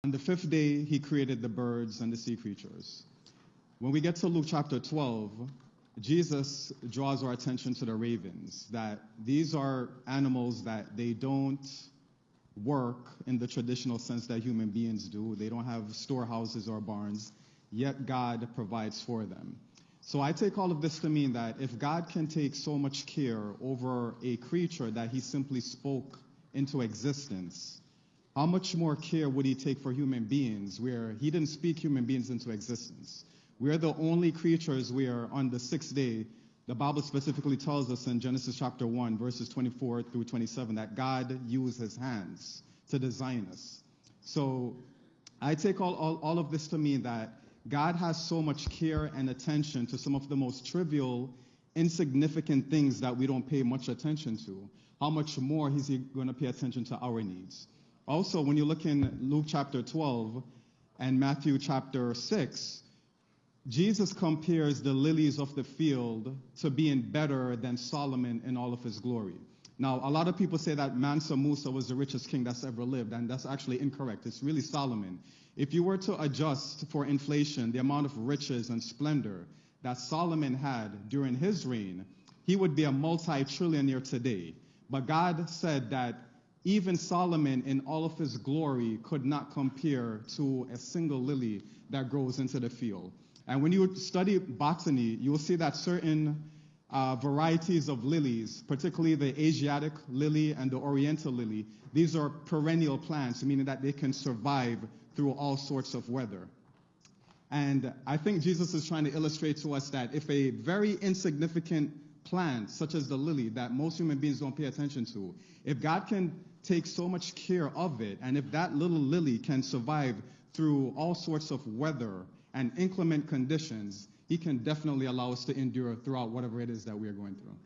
On the fifth day, he created the birds and the sea creatures. When we get to Luke chapter 12, Jesus draws our attention to the ravens, that these are animals that they don't work in the traditional sense that human beings do. They don't have storehouses or barns, yet God provides for them. So I take all of this to mean that if God can take so much care over a creature that he simply spoke into existence, how much more care would he take for human beings where he didn't speak human beings into existence? We're the only creatures where on the sixth day, the Bible specifically tells us in Genesis chapter 1, verses 24 through 27, that God used his hands to design us. So I take all of this to mean that God has so much care and attention to some of the most trivial, insignificant things that we don't pay much attention to. How much more is he going to pay attention to our needs? Also, when you look in Luke chapter 12 and Matthew chapter 6, Jesus compares the lilies of the field to being better than Solomon in all of his glory. Now, a lot of people say that Mansa Musa was the richest king that's ever lived, and that's actually incorrect. It's really Solomon. If you were to adjust for inflation the amount of riches and splendor that Solomon had during his reign, he would be a multi-trillionaire today. But God said that even Solomon in all of his glory could not compare to a single lily that grows into the field. And when you study botany, you will see that certain varieties of lilies, particularly the Asiatic lily and the Oriental lily, these are perennial plants, meaning that they can survive through all sorts of weather. And I think Jesus is trying to illustrate to us that if a very insignificant plant, such as the lily, that most human beings don't pay attention to, if God can take so much care of it, and if that little lily can survive through all sorts of weather and inclement conditions, he can definitely allow us to endure throughout whatever it is that we are going through.